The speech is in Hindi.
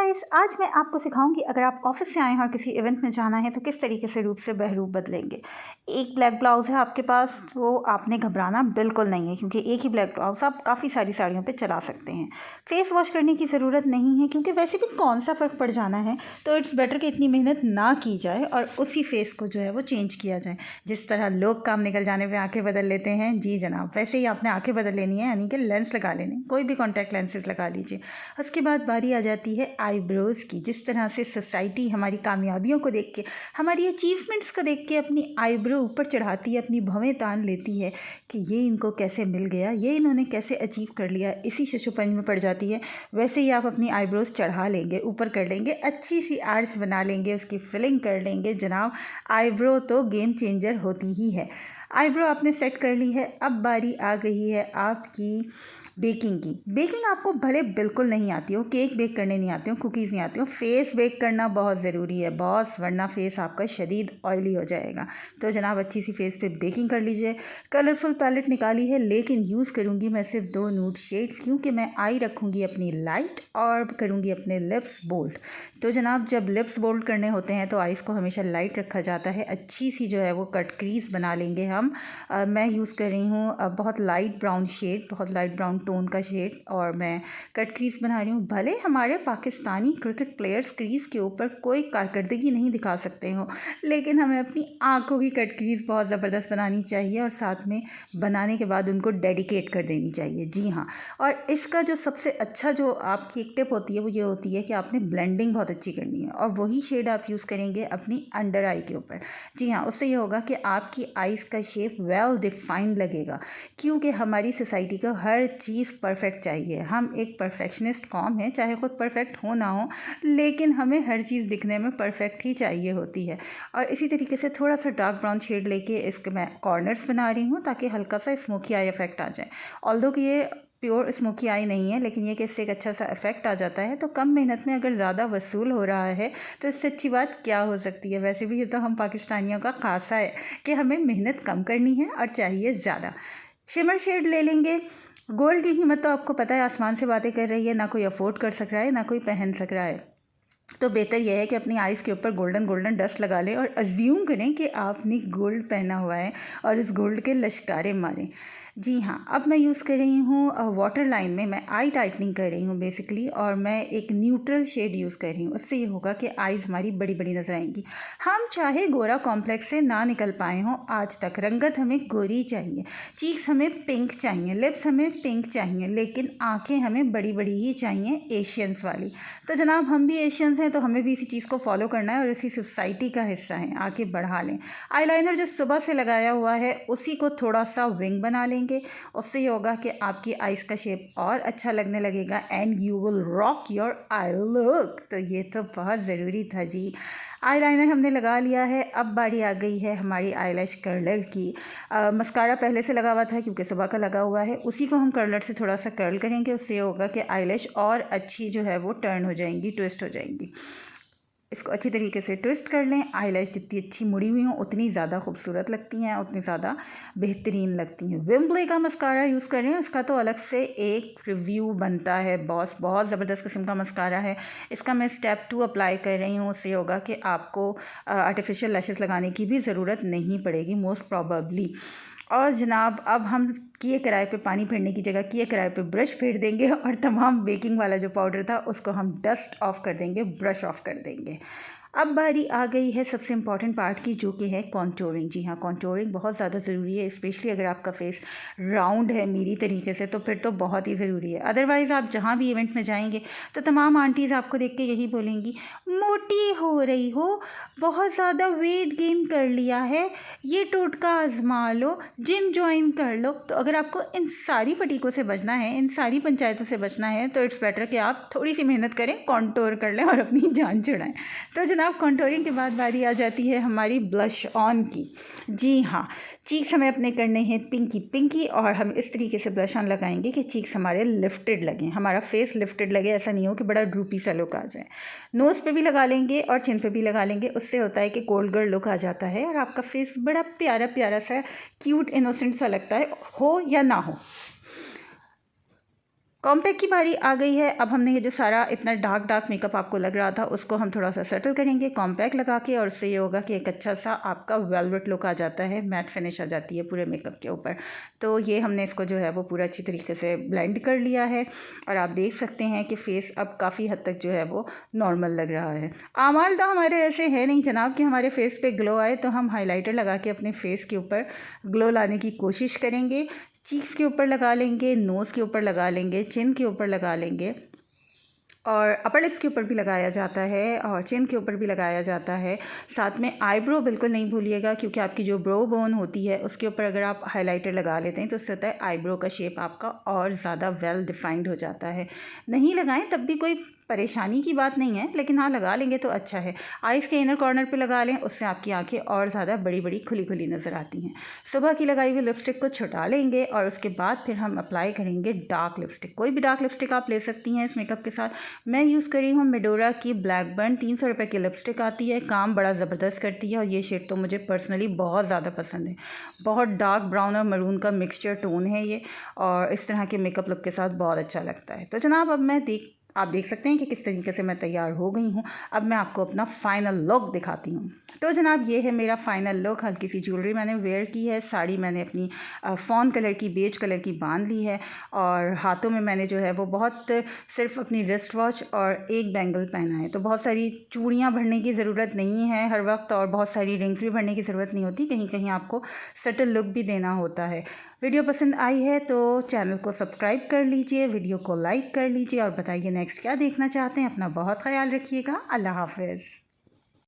गाइस, आज मैं आपको सिखाऊंगी अगर आप ऑफिस से आए हैं और किसी इवेंट में जाना है तो किस तरीके से रूप से बहरूप बदलेंगे। एक ब्लैक ब्लाउज है आपके पास, तो आपने घबराना बिल्कुल नहीं है क्योंकि एक ही ब्लैक ब्लाउज आप काफ़ी सारी साड़ियों पे चला सकते हैं। फेस वॉश करने की ज़रूरत नहीं है क्योंकि वैसे भी कौन सा फ़र्क पड़ जाना है, तो इट्स बेटर कि इतनी मेहनत ना की जाए और उसी फेस को जो है वो चेंज किया जाए। जिस तरह लोग काम निकल जाने पर आँखें बदल लेते हैं, जी जनाब, वैसे ही आपने आँखें बदल लेनी है, यानी कि लेंस लगा लेने, कोई भी कॉन्टैक्ट लेंसेज लगा लीजिए। उसके बाद बारी आ जाती है आईब्रोज़ की। जिस तरह से सोसाइटी हमारी कामयाबियों को देख के, हमारी अचीवमेंट्स को देख के अपनी आईब्रो ऊपर चढ़ाती है, अपनी भवें तान लेती है कि ये इनको कैसे मिल गया, ये इन्होंने कैसे अचीव कर लिया, इसी शशुपंज में पड़ जाती है। वैसे ही आप अपनी आईब्रोज़ चढ़ा लेंगे, ऊपर कर लेंगे, अच्छी सी आर्च बना लेंगे, उसकी फिलिंग कर लेंगे। जनाब, आईब्रो तो गेम चेंजर होती ही है। आईब्रो आपने सेट कर ली है, अब बारी आ गई है आपकी बेकिंग की। बेकिंग आपको भले बिल्कुल नहीं आती हो, केक बेक करने नहीं आते हो, कुकीज़ नहीं आती हो, फेस बेक करना बहुत ज़रूरी है बॉस, वरना फेस आपका शदीद ऑयली हो जाएगा। तो जनाब, अच्छी सी फेस पे बेकिंग कर लीजिए। कलरफुल पैलेट निकाली है, लेकिन यूज़ करूँगी मैं सिर्फ 2 न्यूड शेड्स, क्योंकि मैं आई रखूँगी अपनी लाइट और करूँगी अपने लिप्स बोल्ड। तो जनाब, जब लिप्स बोल्ड करने होते हैं तो आइज़ को हमेशा लाइट रखा जाता है। अच्छी सी जो है वो कट क्रीज बना लेंगे हम। मैं यूज़ कर रही हूँ बहुत लाइट ब्राउन शेड, बहुत लाइट ब्राउन टोन का शेड, और मैं कट क्रीज बना रही हूँ। भले हमारे पाकिस्तानी क्रिकेट प्लेयर्स क्रीज के ऊपर कोई कारकर्दगी नहीं दिखा सकते हो, लेकिन हमें अपनी आंखों की कट क्रीज बहुत ज़बरदस्त बनानी चाहिए और साथ में बनाने के बाद उनको डेडिकेट कर देनी चाहिए। जी हाँ, और इसका जो सबसे अच्छा जो आपकी एक टिप होती है वो ये होती है कि आपने ब्लेंडिंग बहुत अच्छी करनी है, और वही शेड आप यूज़ करेंगे अपनी अंडर आई के ऊपर। जी हाँ, उससे ये होगा कि आपकी आइज़ का शेप वेल डिफाइंड लगेगा, क्योंकि हमारी सोसाइटी को हर चीज़ परफेक्ट चाहिए। हम एक परफेक्शनिस्ट कौम है, चाहे खुद परफेक्ट हो ना हो, लेकिन हमें हर चीज़ दिखने में परफेक्ट ही चाहिए होती है। और इसी तरीके से थोड़ा सा डार्क ब्राउन शेड लेके इसके मैं कॉर्नर्स बना रही हूँ ताकि हल्का सा स्मोकी आई इफेक्ट आ जाए। ऑल्दो कि ये प्योर स्मोकी आई नहीं है, लेकिन ये कि इससे एक अच्छा सा इफेक्ट आ जाता है। तो कम मेहनत में अगर ज़्यादा वसूल हो रहा है तो इससे अच्छी बात क्या हो सकती है। वैसे भी ये तो हम पाकिस्तानियों का खासा है कि हमें मेहनत कम करनी है और चाहिए ज़्यादा। शिमर शेड ले लेंगे। गोल्ड की कीमत तो आपको पता है आसमान से बातें कर रही है, ना कोई अफोर्ड कर सक रहा है, ना कोई पहन सक रहा है। तो बेहतर यह है कि अपनी आइज़ के ऊपर गोल्डन गोल्डन डस्ट लगा लें और अज्यूम करें कि आपने गोल्ड पहना हुआ है और इस गोल्ड के लश्कारे मारें। जी हाँ, अब मैं यूज़ कर रही हूँ वाटर लाइन में मैं आई टाइटनिंग कर रही हूँ बेसिकली, और मैं एक न्यूट्रल शेड यूज़ कर रही हूँ। उससे ये होगा कि आइज़ हमारी बड़ी बड़ी नज़र आएंगी। हम चाहे गोरा कॉम्प्लेक्स से ना निकल पाए हों आज तक, रंगत हमें गोरी चाहिए, चीक्स हमें पिंक चाहिए, लिप्स हमें पिंक चाहिए, लेकिन आँखें हमें बड़ी बड़ी ही चाहिए, एशियंस वाली। तो जनाब, हम भी एशियंस हैं तो हमें भी इसी चीज़ को फॉलो करना है और इसी सोसाइटी का हिस्सा है, आके बढ़ा लें। आईलाइनर जो सुबह से लगाया हुआ है उसी को थोड़ा सा विंग बना लेंगे। उससे ये होगा कि आपकी आइज़ का शेप और अच्छा लगने लगेगा and you will rock your I look. तो ये तो बहुत ज़रूरी था जी। आईलाइनर हमने लगा लिया है, अब बारी आ गई है हमारी आईलैश कर्लर की। मस्कारा पहले से लगा हुआ था क्योंकि सुबह का लगा हुआ है, उसी को हम कर्लर से थोड़ा सा कर्ल करेंगे। उससे होगा कि आईलैश और अच्छी जो है वो टर्न हो जाएंगी, ट्विस्ट हो जाएंगी। इसको अच्छी तरीके से ट्विस्ट कर लें। आईलैश जितनी अच्छी मुड़ी हुई हों उतनी ज़्यादा खूबसूरत लगती हैं, उतनी ज़्यादा बेहतरीन लगती हैं। विम्बले का मस्कारा यूज़ कर रहे हैं, इसका तो अलग से एक रिव्यू बनता है बॉस, बहुत ज़बरदस्त किस्म का मस्कारा है। इसका मैं स्टेप 2 अप्लाई कर रही हूँ। उससे होगा कि आपको आर्टिफिशियल लैशेस लगाने की भी ज़रूरत नहीं पड़ेगी मोस्ट प्रॉबली। और जनाब, अब हम किए किराए पे पानी फेरने की जगह किए किराए पे ब्रश फेर देंगे और तमाम बेकिंग वाला जो पाउडर था उसको हम डस्ट ऑफ कर देंगे, ब्रश ऑफ कर देंगे। अब बारी आ गई है सबसे इम्पॉर्टेंट पार्ट की, जो कि है कॉन्टोरिंग। जी हाँ, कॉन्टोरिंग बहुत ज़्यादा ज़रूरी है, स्पेशली अगर आपका फेस राउंड है मेरी तरीके से, तो फिर तो बहुत ही ज़रूरी है। अदरवाइज़ आप जहाँ भी इवेंट में जाएंगे तो तमाम आंटीज़ आपको देख के यही बोलेंगी, मोटी हो रही हो, बहुत ज़्यादा वेट गेन कर लिया है, ये टोटका आजमा लो, जिम ज्वाइन कर लो। तो अगर आपको इन सारी फटीकों से बचना है, इन सारी पंचायतों से बचना है, तो इट्स बेटर कि आप थोड़ी सी मेहनत करें, कॉन्टोर कर लें और अपनी जान छुड़ाएं। तो जनाब, कॉन्टोरिंग के बाद बारी आ जाती है हमारी ब्लश ऑन की। जी हाँ, चीक्स हमें अपने करने हैं पिंकी पिंकी, और हम इस तरीके से ब्लश ऑन लगाएंगे कि चीक्स हमारे लिफ्टेड लगें, हमारा फेस लिफ्टेड लगे, ऐसा नहीं हो कि बड़ा ड्रूपी सा लुक आ जाए। नोज़ पे भी लगा लेंगे और चिन पे भी लगा लेंगे, उससे होता है कि कोल्ड गर्ल लुक आ जाता है और आपका फेस बड़ा प्यारा प्यारा सा क्यूट इनोसेंट सा लगता है, हो या ना हो। कॉम्पैक्ट की बारी आ गई है। अब हमने ये जो सारा इतना डार्क मेकअप आपको लग रहा था उसको हम थोड़ा सा सेटल करेंगे कॉम्पैक्ट लगा के, और उससे ये होगा कि एक अच्छा सा आपका वेलवेट लुक आ जाता है, मैट फिनिश आ जाती है पूरे मेकअप के ऊपर। तो ये हमने इसको जो है वो पूरा अच्छी तरीके से ब्लेंड कर लिया है और आप देख सकते हैं कि फेस अब काफ़ी हद तक जो है वो नॉर्मल लग रहा है। आमाल तो हमारे ऐसे है नहीं जनाब कि हमारे फेस पे ग्लो आए, तो हम हाइलाइटर लगा के अपने फेस के ऊपर ग्लो लाने की कोशिश करेंगे। चीक्स के ऊपर लगा लेंगे, नोज़ के ऊपर लगा लेंगे, चिन के ऊपर लगा लेंगे, और अपर लिप्स के ऊपर भी लगाया जाता है और चिन के ऊपर भी लगाया जाता है। साथ में आईब्रो बिल्कुल नहीं भूलिएगा, क्योंकि आपकी जो ब्रो बोन होती है उसके ऊपर अगर आप हाइलाइटर लगा लेते हैं तो उससे होता है आईब्रो का शेप आपका और ज़्यादा वेल डिफाइंड हो जाता है। नहीं लगाएं तब भी कोई परेशानी की बात नहीं है, लेकिन हाँ लगा लेंगे तो अच्छा है। आइज़ के इनर कॉर्नर पे लगा लें, उससे आपकी आंखें और ज़्यादा बड़ी बड़ी खुली खुली नज़र आती हैं। सुबह की लगाई हुई लिपस्टिक को छुटा लेंगे और उसके बाद फिर हम अप्लाई करेंगे डार्क लिपस्टिक। कोई भी डार्क लिपस्टिक आप ले सकती हैं इस मेकअप के साथ। मैं यूज़ करी हूँ मेडोरा की ब्लैकबर्न, 300 रुपये की लिपस्टिक आती है, काम बड़ा ज़बरदस्त करती है और ये शेड तो मुझे पर्सनली बहुत ज़्यादा पसंद है। बहुत डार्क ब्राउन और मरून का मिक्सचर टोन है ये, और इस तरह के मेकअप लुक के साथ बहुत अच्छा लगता है। तो जनाब अब आप देख सकते हैं कि किस तरीके से मैं तैयार हो गई हूँ। अब मैं आपको अपना फ़ाइनल लुक दिखाती हूँ। तो जनाब ये है मेरा फ़ाइनल लुक। हल्की सी ज्वेलरी मैंने वेयर की है, साड़ी मैंने अपनी फ़ॉन कलर की, बेज कलर की बांध ली है, और हाथों में मैंने जो है वो बहुत सिर्फ अपनी रिस्ट वॉच और एक बैंगल पहना है। तो बहुत सारी चूड़ियाँ भरने की ज़रूरत नहीं है हर वक्त, और बहुत सारी रिंग्स भी भरने की ज़रूरत नहीं होती। कहीं कहीं आपको सटल लुक भी देना होता है। वीडियो पसंद आई है तो चैनल को सब्सक्राइब कर लीजिए, वीडियो को लाइक कर लीजिए और बताइए नेक्स्ट क्या देखना चाहते हैं। अपना बहुत ख्याल रखिएगा। अल्लाह हाफ़िज़।